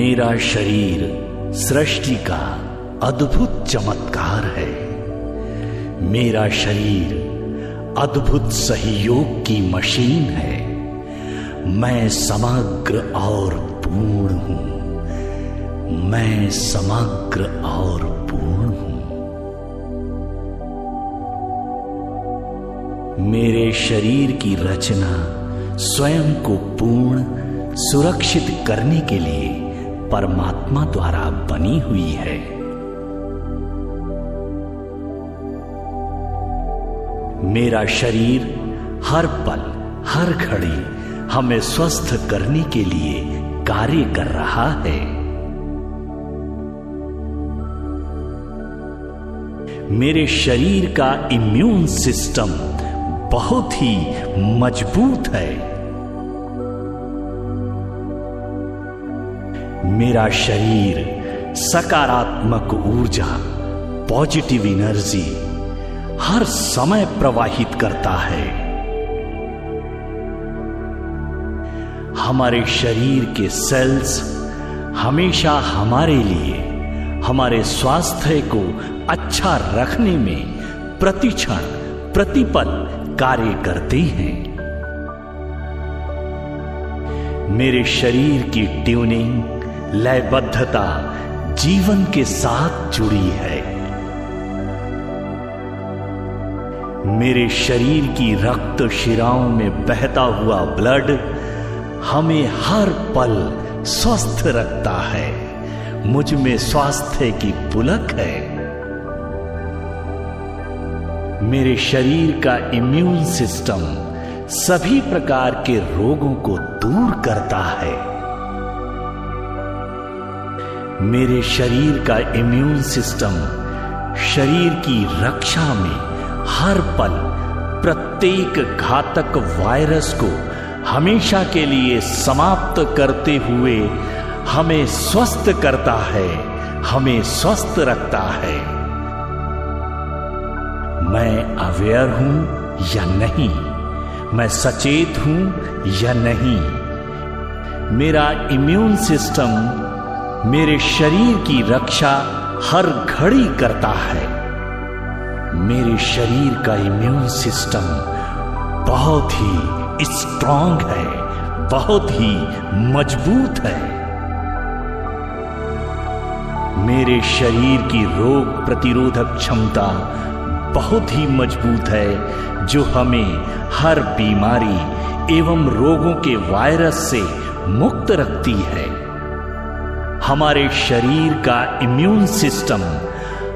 मेरा शरीर सृष्टि का अद्भुत चमत्कार है। मेरा शरीर अद्भुत सहयोग की मशीन है। मैं समग्र और पूर्ण हूं। मैं समग्र और पूर्ण हूं। मेरे शरीर की रचना स्वयं को पूर्ण सुरक्षित करने के लिए परमात्मा द्वारा बनी हुई है। मेरा शरीर हर पल हर घड़ी हमें स्वस्थ करने के लिए कार्य कर रहा है। मेरे शरीर का इम्यून सिस्टम बहुत ही मजबूत है। मेरा शरीर सकारात्मक ऊर्जा, पॉजिटिव एनर्जी हर समय प्रवाहित करता है। हमारे शरीर के सेल्स हमेशा हमारे लिए, हमारे स्वास्थ्य को अच्छा रखने में प्रतिक्षण प्रतिपल कार्य करते हैं। मेरे शरीर की ट्यूनिंग, लयबद्धता जीवन के साथ जुड़ी है। मेरे शरीर की रक्त शिराओं में बहता हुआ ब्लड हमें हर पल स्वस्थ रखता है। मुझ में स्वास्थ्य की पुलक है। मेरे शरीर का इम्यून सिस्टम सभी प्रकार के रोगों को दूर करता है। मेरे शरीर का इम्यून सिस्टम शरीर की रक्षा में हर पल प्रत्येक घातक वायरस को हमेशा के लिए समाप्त करते हुए हमें स्वस्थ करता है, हमें स्वस्थ रखता है। मैं अवेयर हूं या नहीं, मैं सचेत हूं या नहीं, मेरा इम्यून सिस्टम मेरे शरीर की रक्षा हर घड़ी करता है। मेरे शरीर का इम्यून सिस्टम बहुत ही स्ट्रांग है, बहुत ही मजबूत है। मेरे शरीर की रोग प्रतिरोधक क्षमता बहुत ही मजबूत है, जो हमें हर बीमारी एवं रोगों के वायरस से मुक्त रखती है। हमारे शरीर का इम्यून सिस्टम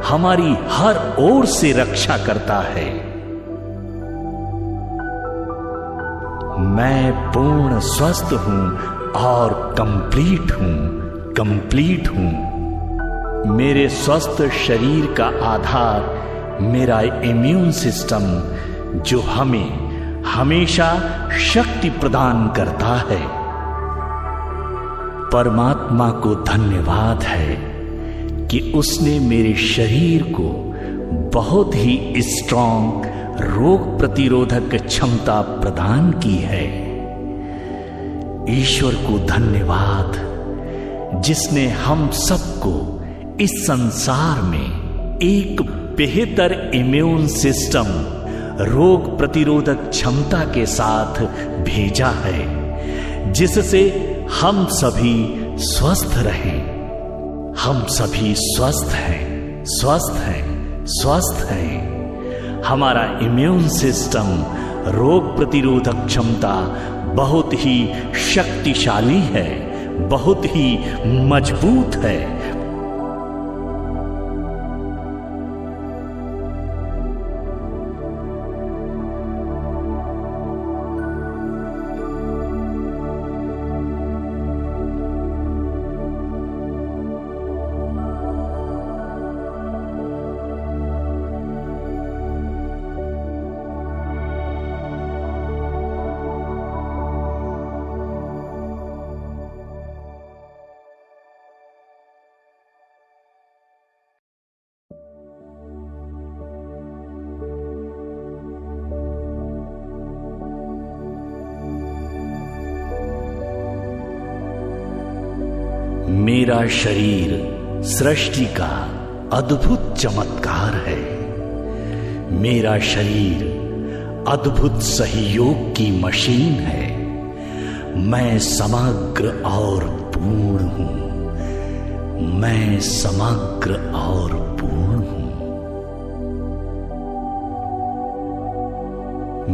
हमारी हर ओर से रक्षा करता है। मैं पूर्ण स्वस्थ हूं और कंप्लीट हूं। मेरे स्वस्थ शरीर का आधार मेरा इम्यून सिस्टम, जो हमें हमेशा शक्ति प्रदान करता है। परमात्मा को धन्यवाद है कि उसने मेरे शरीर को बहुत ही स्ट्रांग रोग प्रतिरोधक क्षमता प्रदान की है। ईश्वर को धन्यवाद, जिसने हम सबको इस संसार में एक बेहतर इम्यून सिस्टम, रोग प्रतिरोधक क्षमता के साथ भेजा है, जिससे हम सभी स्वस्थ रहें। हम सभी स्वस्थ हैं, स्वस्थ हैं, स्वस्थ हैं। हमारा इम्यून सिस्टम, रोग प्रतिरोधक क्षमता बहुत ही शक्तिशाली है, बहुत ही मजबूत है। मेरा शरीर सृष्टि का अद्भुत चमत्कार है। मेरा शरीर अद्भुत सहयोग की मशीन है। मैं समग्र और पूर्ण हूं। मैं समग्र और पूर्ण हूं।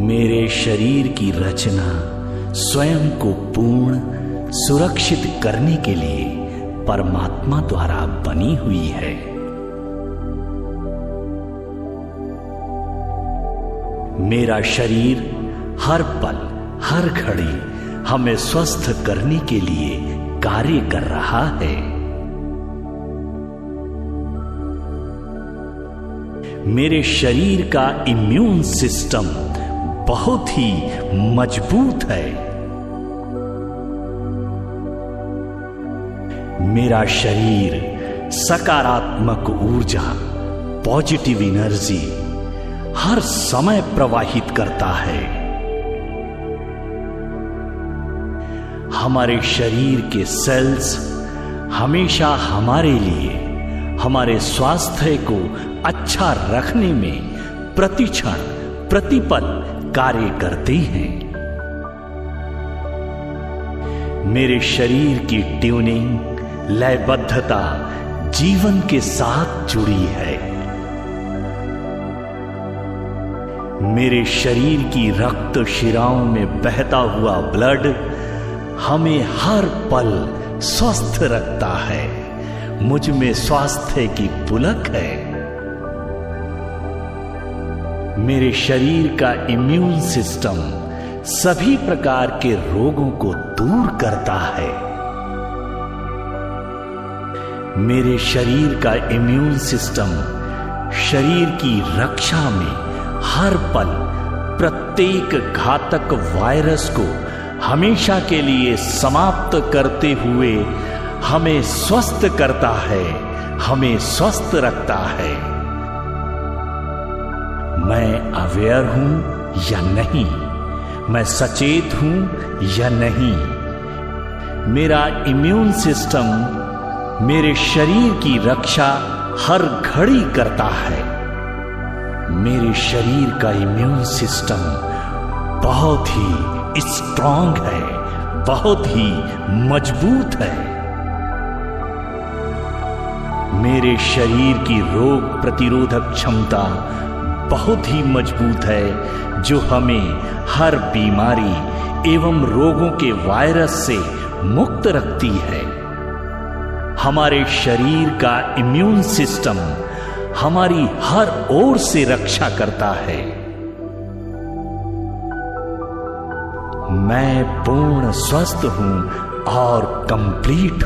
मेरे शरीर की रचना स्वयं को पूर्ण सुरक्षित करने के लिए परमात्मा द्वारा बनी हुई है। मेरा शरीर हर पल हर घड़ी हमें स्वस्थ करने के लिए कार्य कर रहा है। मेरे शरीर का इम्यून सिस्टम बहुत ही मजबूत है। मेरा शरीर सकारात्मक ऊर्जा, पॉजिटिव एनर्जी हर समय प्रवाहित करता है। हमारे शरीर के सेल्स हमेशा हमारे लिए, हमारे स्वास्थ्य को अच्छा रखने में प्रतिक्षण प्रतिपल कार्य करते हैं। मेरे शरीर की ट्यूनिंग, लयबद्धता जीवन के साथ जुड़ी है। मेरे शरीर की रक्त शिराओं में बहता हुआ ब्लड हमें हर पल स्वस्थ रखता है। मुझ में स्वास्थ्य की पुलक है। मेरे शरीर का इम्यून सिस्टम सभी प्रकार के रोगों को दूर करता है। मेरे शरीर का इम्यून सिस्टम शरीर की रक्षा में हर पल प्रत्येक घातक वायरस को हमेशा के लिए समाप्त करते हुए हमें स्वस्थ करता है, हमें स्वस्थ रखता है। मैं अवेयर हूं या नहीं, मैं सचेत हूं या नहीं, मेरा इम्यून सिस्टम मेरे शरीर की रक्षा हर घड़ी करता है। मेरे शरीर का इम्यून सिस्टम बहुत ही स्ट्रांग है, बहुत ही मजबूत है। मेरे शरीर की रोग प्रतिरोधक क्षमता बहुत ही मजबूत है, जो हमें हर बीमारी एवं रोगों के वायरस से मुक्त रखती है। हमारे शरीर का इम्यून सिस्टम हमारी हर ओर से रक्षा करता है। मैं पूर्ण स्वस्थ हूं और कंप्लीट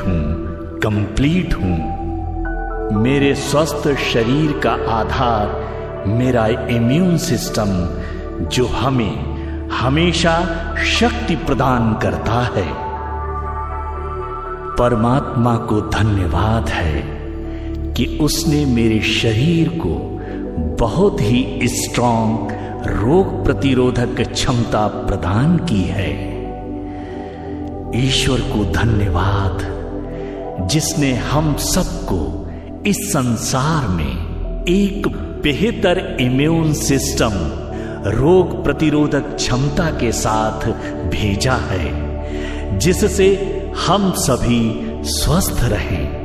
हूं। मेरे स्वस्थ शरीर का आधार मेरा इम्यून सिस्टम, जो हमें हमेशा शक्ति प्रदान करता है। परमात्मा को धन्यवाद है कि उसने मेरे शरीर को बहुत ही स्ट्रांग रोग प्रतिरोधक क्षमता प्रदान की है। ईश्वर को धन्यवाद, जिसने हम सबको इस संसार में एक बेहतर इम्यून सिस्टम, रोग प्रतिरोधक क्षमता के साथ भेजा है, जिससे हम सभी स्वस्थ रहें।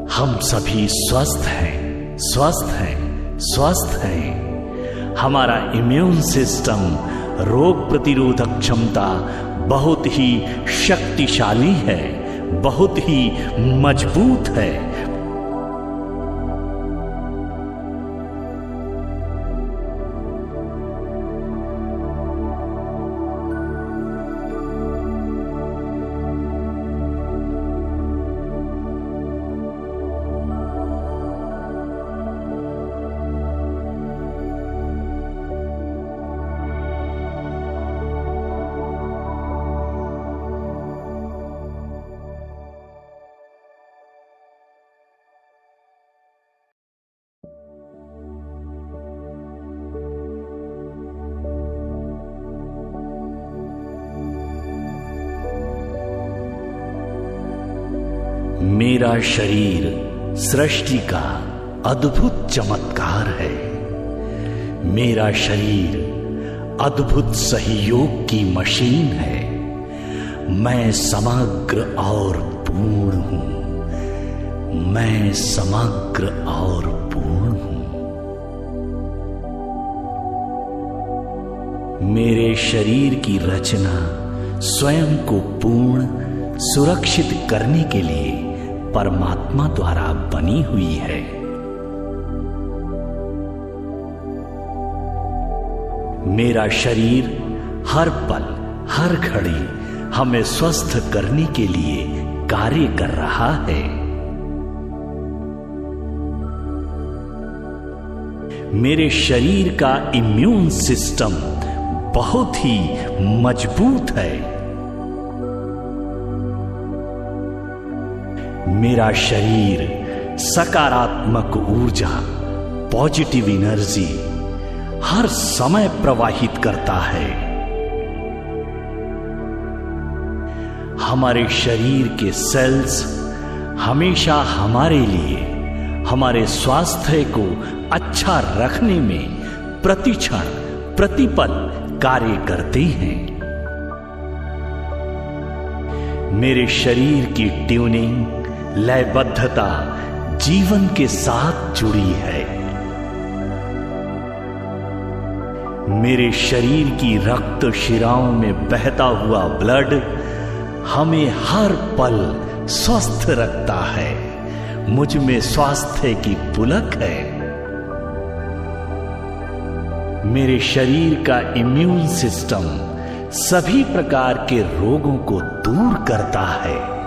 हम सभी स्वस्थ हैं, स्वस्थ हैं, स्वस्थ हैं। हमारा इम्यून सिस्टम, रोग प्रतिरोधक क्षमता बहुत ही शक्तिशाली है, बहुत ही मजबूत है। मेरा शरीर सृष्टि का अद्भुत चमत्कार है। मेरा शरीर अद्भुत सहयोग की मशीन है। मैं समग्र और पूर्ण हूं। मैं समग्र और पूर्ण हूं। मेरे शरीर की रचना स्वयं को पूर्ण सुरक्षित करने के लिए परमात्मा द्वारा बनी हुई है। मेरा शरीर हर पल हर घड़ी हमें स्वस्थ करने के लिए कार्य कर रहा है। मेरे शरीर का इम्यून सिस्टम बहुत ही मजबूत है। मेरा शरीर सकारात्मक ऊर्जा, पॉजिटिव एनर्जी हर समय प्रवाहित करता है। हमारे शरीर के सेल्स हमेशा हमारे लिए, हमारे स्वास्थ्य को अच्छा रखने में प्रतिक्षण प्रतिपल कार्य करते हैं। मेरे शरीर की ट्यूनिंग, लयबद्धता जीवन के साथ जुड़ी है। मेरे शरीर की रक्त शिराओं में बहता हुआ ब्लड हमें हर पल स्वस्थ रखता है। मुझ में स्वास्थ्य की पुलक है। मेरे शरीर का इम्यून सिस्टम सभी प्रकार के रोगों को दूर करता है।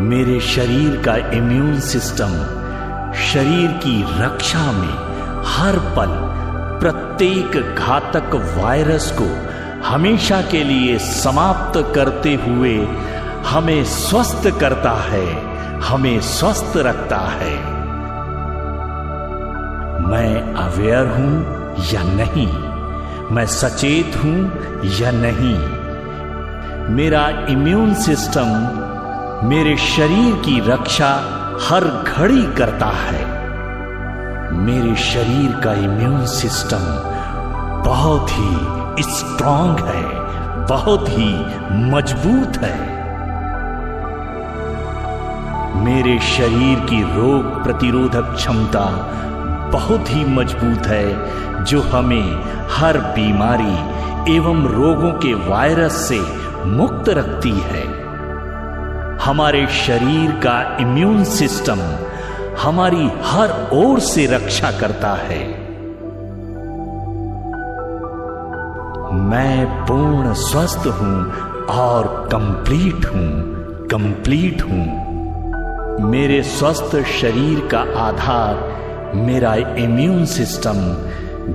मेरे शरीर का इम्यून सिस्टम शरीर की रक्षा में हर पल प्रत्येक घातक वायरस को हमेशा के लिए समाप्त करते हुए हमें स्वस्थ करता है, हमें स्वस्थ रखता है। मैं अवेयर हूं या नहीं, मैं सचेत हूं या नहीं, मेरा इम्यून सिस्टम मेरे शरीर की रक्षा हर घड़ी करता है। मेरे शरीर का इम्यून सिस्टम बहुत ही स्ट्रांग है, बहुत ही मजबूत है। मेरे शरीर की रोग प्रतिरोधक क्षमता बहुत ही मजबूत है, जो हमें हर बीमारी एवं रोगों के वायरस से मुक्त रखती है। हमारे शरीर का इम्यून सिस्टम हमारी हर ओर से रक्षा करता है। मैं पूर्ण स्वस्थ हूं और कंप्लीट हूं। मेरे स्वस्थ शरीर का आधार मेरा इम्यून सिस्टम,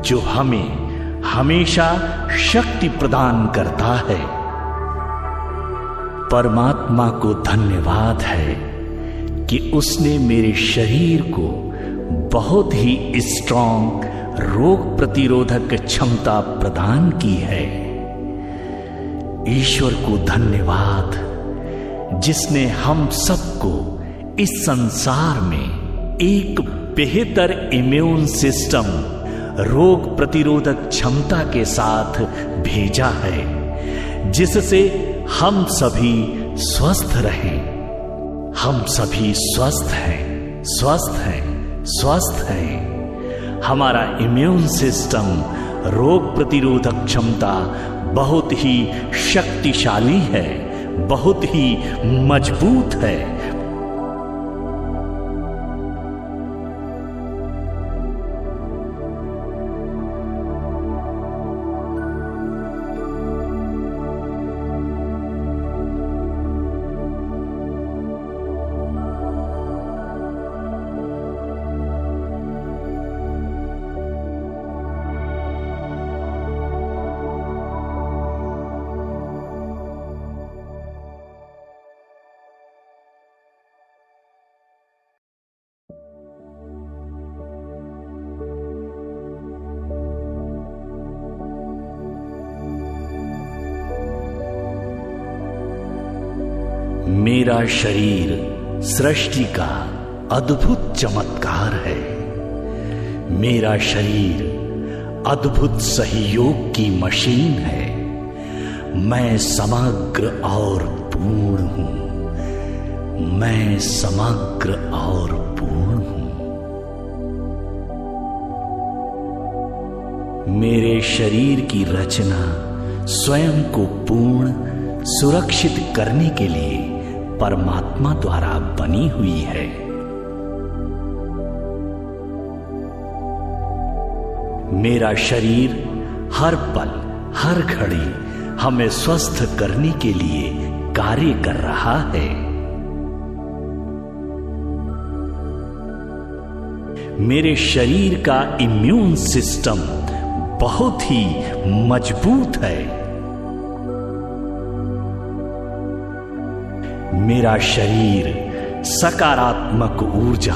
जो हमें हमेशा शक्ति प्रदान करता है। परमात्मा को धन्यवाद है कि उसने मेरे शरीर को बहुत ही स्ट्रांग रोग प्रतिरोधक क्षमता प्रदान की है। ईश्वर को धन्यवाद, जिसने हम सबको इस संसार में एक बेहतर इम्यून सिस्टम, रोग प्रतिरोधक क्षमता के साथ भेजा है, जिससे हम सभी स्वस्थ रहें। हम सभी स्वस्थ हैं, स्वस्थ हैं, स्वस्थ हैं। हमारा इम्यून सिस्टम, रोग प्रतिरोधक क्षमता बहुत ही शक्तिशाली है, बहुत ही मजबूत है। मेरा शरीर सृष्टि का अद्भुत चमत्कार है। मेरा शरीर अद्भुत सहयोग की मशीन है। मैं समग्र और पूर्ण हूं। मैं समग्र और पूर्ण हूं। मेरे शरीर की रचना स्वयं को पूर्ण सुरक्षित करने के लिए परमात्मा द्वारा बनी हुई है। मेरा शरीर हर पल हर घड़ी हमें स्वस्थ करने के लिए कार्य कर रहा है। मेरे शरीर का इम्यून सिस्टम बहुत ही मजबूत है। मेरा शरीर सकारात्मक ऊर्जा,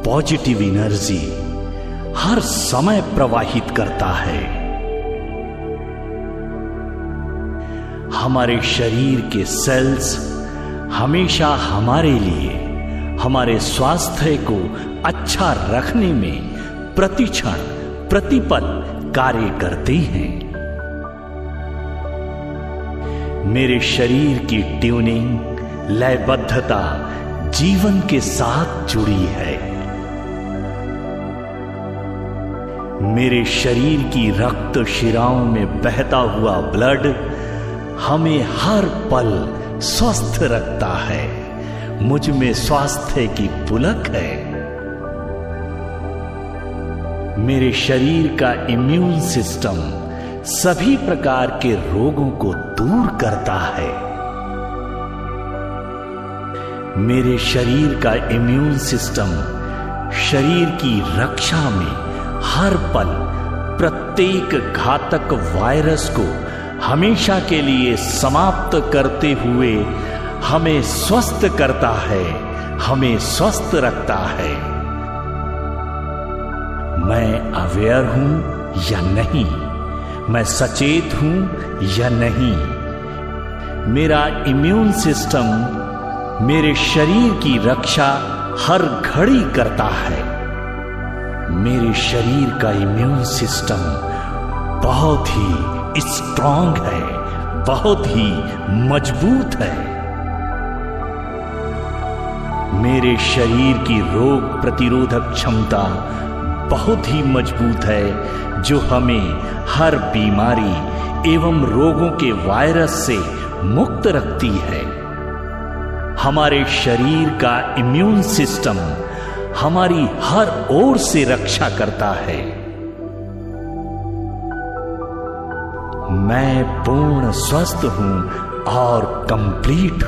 पॉजिटिव एनर्जी हर समय प्रवाहित करता है। हमारे शरीर के सेल्स हमेशा हमारे लिए, हमारे स्वास्थ्य को अच्छा रखने में प्रतिक्षण प्रतिपल कार्य करते हैं। मेरे शरीर की ट्यूनिंग, लयबद्धता जीवन के साथ जुड़ी है। मेरे शरीर की रक्त शिराओं में बहता हुआ ब्लड हमें हर पल स्वस्थ रखता है। मुझ में स्वास्थ्य की पुलक है। मेरे शरीर का इम्यून सिस्टम सभी प्रकार के रोगों को दूर करता है। मेरे शरीर का इम्यून सिस्टम शरीर की रक्षा में हर पल प्रत्येक घातक वायरस को हमेशा के लिए समाप्त करते हुए हमें स्वस्थ करता है, हमें स्वस्थ रखता है। मैं अवेयर हूं या नहीं, मैं सचेत हूं या नहीं, मेरा इम्यून सिस्टम मेरे शरीर की रक्षा हर घड़ी करता है। मेरे शरीर का इम्यून सिस्टम बहुत ही स्ट्रांग है, बहुत ही मजबूत है। मेरे शरीर की रोग प्रतिरोधक क्षमता बहुत ही मजबूत है, जो हमें हर बीमारी एवं रोगों के वायरस से मुक्त रखती है। हमारे शरीर का इम्यून सिस्टम हमारी हर ओर से रक्षा करता है। मैं पूर्ण स्वस्थ हूं और कंप्लीट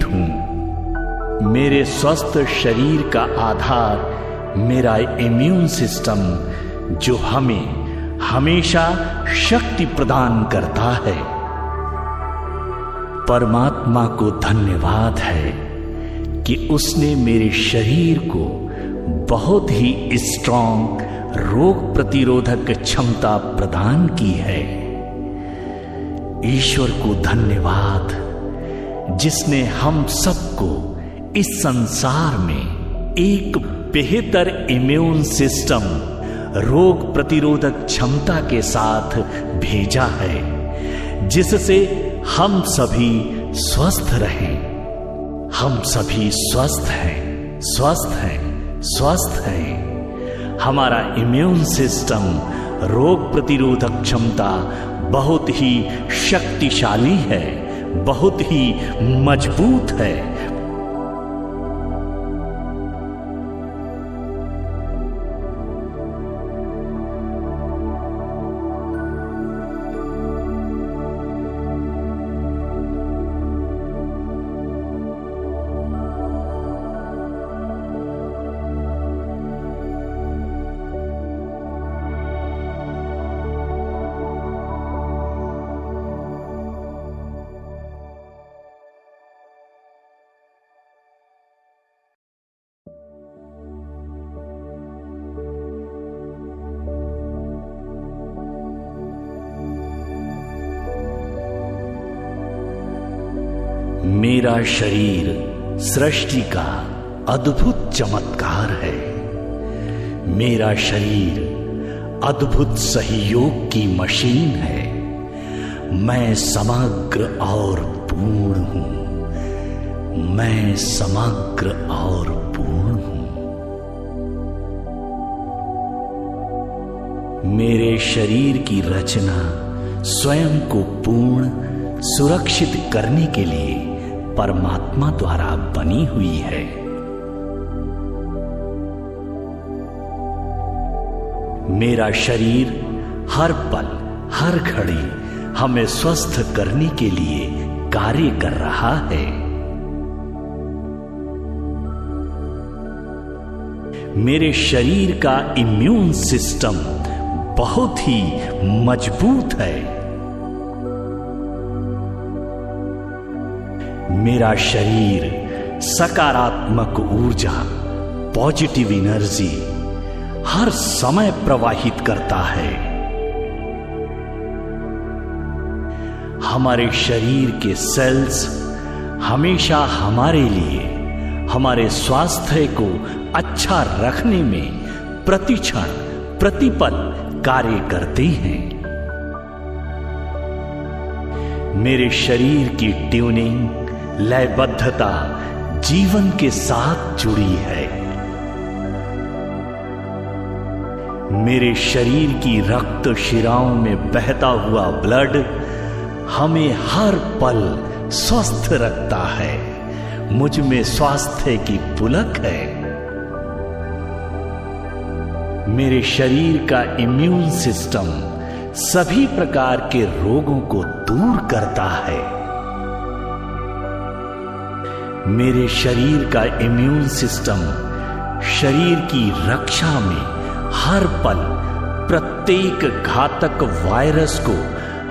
हूं। मेरे स्वस्थ शरीर का आधार मेरा इम्यून सिस्टम, जो हमें हमेशा शक्ति प्रदान करता है। परमात्मा को धन्यवाद है कि उसने मेरे शरीर को बहुत ही स्ट्रांग रोग प्रतिरोधक क्षमता प्रदान की है। ईश्वर को धन्यवाद जिसने हम सबको इस संसार में एक बेहतर इम्यून सिस्टम, रोग प्रतिरोधक क्षमता के साथ भेजा है, जिससे हम सभी स्वस्थ रहें। हम सभी स्वस्थ हैं, स्वस्थ हैं, स्वस्थ हैं। हमारा इम्यून सिस्टम, रोग प्रतिरोधक क्षमता बहुत ही शक्तिशाली है, बहुत ही मजबूत है। मेरा शरीर सृष्टि का अद्भुत चमत्कार है। मेरा शरीर अद्भुत सहयोग की मशीन है। मैं समग्र और पूर्ण हूं। मैं समग्र और पूर्ण हूं। मेरे शरीर की रचना स्वयं को पूर्ण सुरक्षित करने के लिए परमात्मा द्वारा बनी हुई है। मेरा शरीर हर पल हर घड़ी हमें स्वस्थ करने के लिए कार्य कर रहा है। मेरे शरीर का इम्यून सिस्टम बहुत ही मजबूत है। मेरा शरीर सकारात्मक ऊर्जा, पॉजिटिव एनर्जी हर समय प्रवाहित करता है। हमारे शरीर के सेल्स हमेशा हमारे लिए, हमारे स्वास्थ्य को अच्छा रखने में प्रतिक्षण प्रतिपल कार्य करते हैं। मेरे शरीर की ट्यूनिंग, लयबद्धता जीवन के साथ जुड़ी है। मेरे शरीर की रक्त शिराओं में बहता हुआ ब्लड हमें हर पल स्वस्थ रखता है। मुझ में स्वास्थ्य की पुलक है। मेरे शरीर का इम्यून सिस्टम सभी प्रकार के रोगों को दूर करता है। मेरे शरीर का इम्यून सिस्टम शरीर की रक्षा में हर पल प्रत्येक घातक वायरस को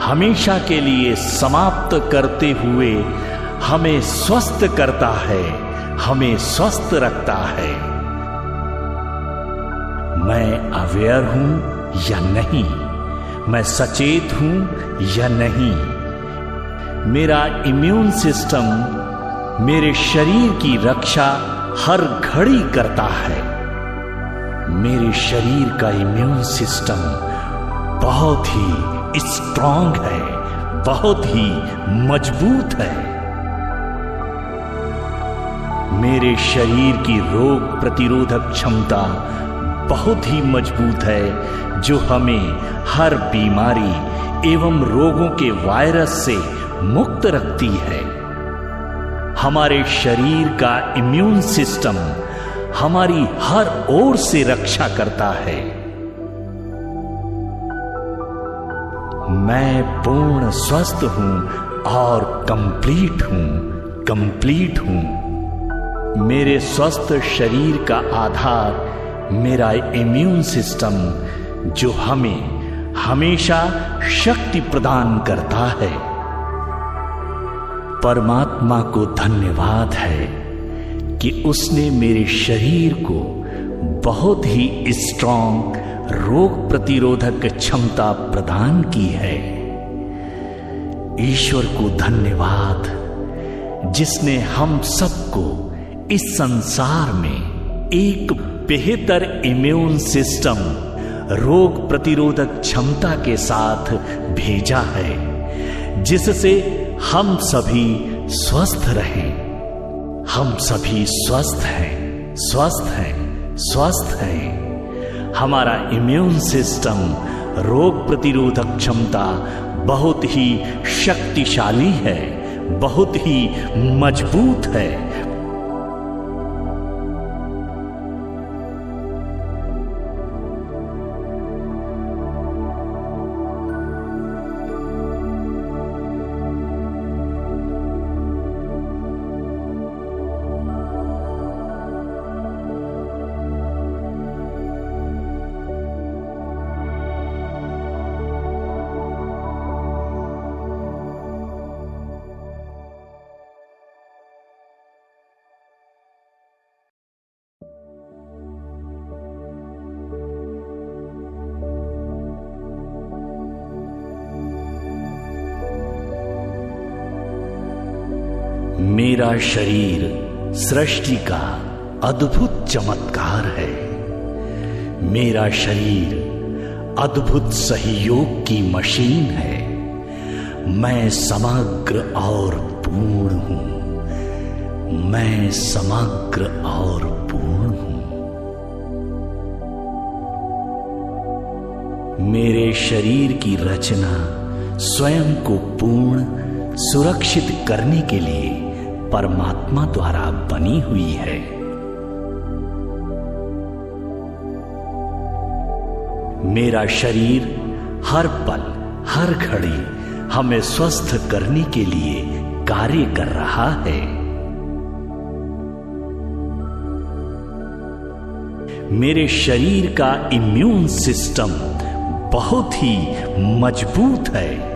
हमेशा के लिए समाप्त करते हुए हमें स्वस्थ करता है, हमें स्वस्थ रखता है। मैं अवेयर हूं या नहीं, मैं सचेत हूं या नहीं, मेरा इम्यून सिस्टम मेरे शरीर की रक्षा हर घड़ी करता है। मेरे शरीर का इम्यून सिस्टम बहुत ही स्ट्रांग है, बहुत ही मजबूत है। मेरे शरीर की रोग प्रतिरोधक क्षमता बहुत ही मजबूत है, जो हमें हर बीमारी एवं रोगों के वायरस से मुक्त रखती है। हमारे शरीर का इम्यून सिस्टम हमारी हर ओर से रक्षा करता है। मैं पूर्ण स्वस्थ हूं और कंप्लीट हूं। मेरे स्वस्थ शरीर का आधार मेरा इम्यून सिस्टम, जो हमें हमेशा शक्ति प्रदान करता है। परमात्मा को धन्यवाद है कि उसने मेरे शरीर को बहुत ही स्ट्रांग रोग प्रतिरोधक क्षमता प्रदान की है। ईश्वर को धन्यवाद, जिसने हम सबको इस संसार में एक बेहतर इम्यून सिस्टम, रोग प्रतिरोधक क्षमता के साथ भेजा है, जिससे हम सभी स्वस्थ रहें। हम सभी स्वस्थ हैं, स्वस्थ हैं, स्वस्थ हैं। हमारा इम्यून सिस्टम, रोग प्रतिरोधक क्षमता बहुत ही शक्तिशाली है, बहुत ही मजबूत है। मेरा शरीर सृष्टि का अद्भुत चमत्कार है। मेरा शरीर अद्भुत सहयोग की मशीन है। मैं समग्र और पूर्ण हूं। मैं समग्र और पूर्ण हूं। मेरे शरीर की रचना स्वयं को पूर्ण सुरक्षित करने के लिए परमात्मा द्वारा बनी हुई है। मेरा शरीर हर पल हर घड़ी हमें स्वस्थ करने के लिए कार्य कर रहा है। मेरे शरीर का इम्यून सिस्टम बहुत ही मजबूत है।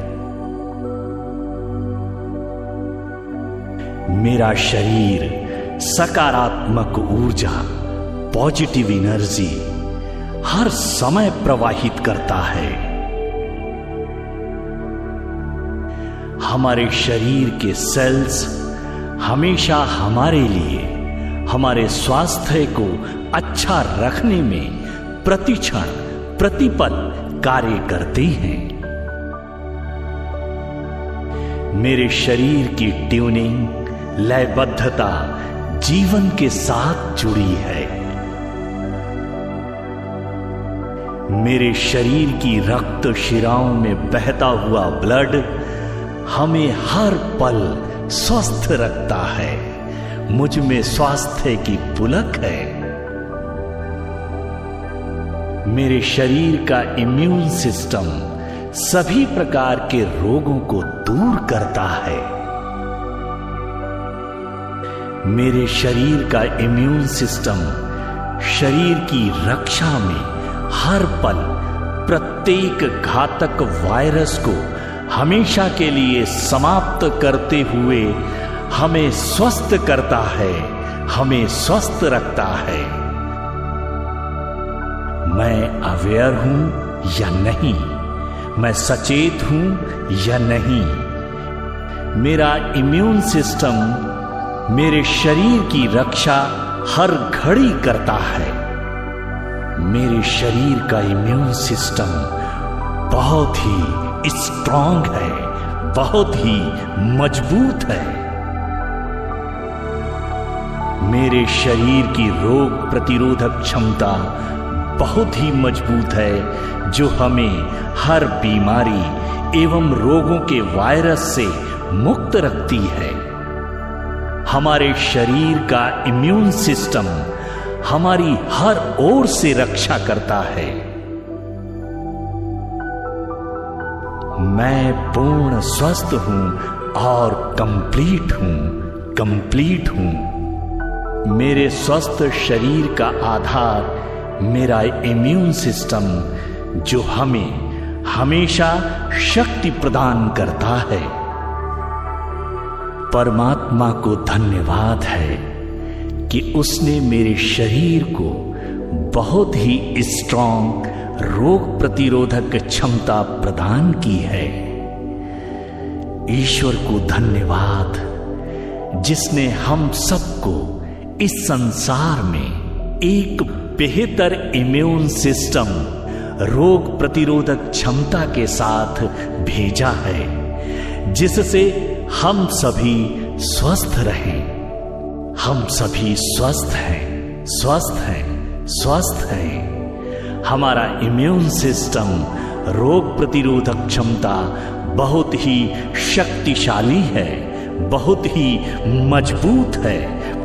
मेरा शरीर सकारात्मक ऊर्जा, पॉजिटिव एनर्जी हर समय प्रवाहित करता है। हमारे शरीर के सेल्स हमेशा हमारे लिए, हमारे स्वास्थ्य को अच्छा रखने में प्रतिक्षण प्रतिपल कार्य करते हैं। मेरे शरीर की ट्यूनिंग, लयबद्धता जीवन के साथ जुड़ी है। मेरे शरीर की रक्त शिराओं में बहता हुआ ब्लड हमें हर पल स्वस्थ रखता है। मुझ में स्वास्थ्य की पुलक है। मेरे शरीर का इम्यून सिस्टम सभी प्रकार के रोगों को दूर करता है। मेरे शरीर का इम्यून सिस्टम शरीर की रक्षा में हर पल प्रत्येक घातक वायरस को हमेशा के लिए समाप्त करते हुए हमें स्वस्थ करता है, हमें स्वस्थ रखता है। मैं अवेयर हूं या नहीं, मैं सचेत हूं या नहीं, मेरा इम्यून सिस्टम मेरे शरीर की रक्षा हर घड़ी करता है। मेरे शरीर का इम्यून सिस्टम बहुत ही स्ट्रांग है, बहुत ही मजबूत है। मेरे शरीर की रोग प्रतिरोधक क्षमता बहुत ही मजबूत है, जो हमें हर बीमारी एवं रोगों के वायरस से मुक्त रखती है। हमारे शरीर का इम्यून सिस्टम हमारी हर ओर से रक्षा करता है। मैं पूर्ण स्वस्थ हूं और कंप्लीट हूं। मेरे स्वस्थ शरीर का आधार मेरा इम्यून सिस्टम, जो हमें हमेशा शक्ति प्रदान करता है। परमात्मा को धन्यवाद है कि उसने मेरे शरीर को बहुत ही स्ट्रांग रोग प्रतिरोधक क्षमता प्रदान की है। ईश्वर को धन्यवाद जिसने हम सबको इस संसार में एक बेहतर इम्यून सिस्टम, रोग प्रतिरोधक क्षमता के साथ भेजा है, जिससे हम सभी स्वस्थ रहें। हम सभी स्वस्थ हैं, स्वस्थ हैं, स्वस्थ हैं। हमारा इम्यून सिस्टम, रोग प्रतिरोधक क्षमता बहुत ही शक्तिशाली है, बहुत ही मजबूत है,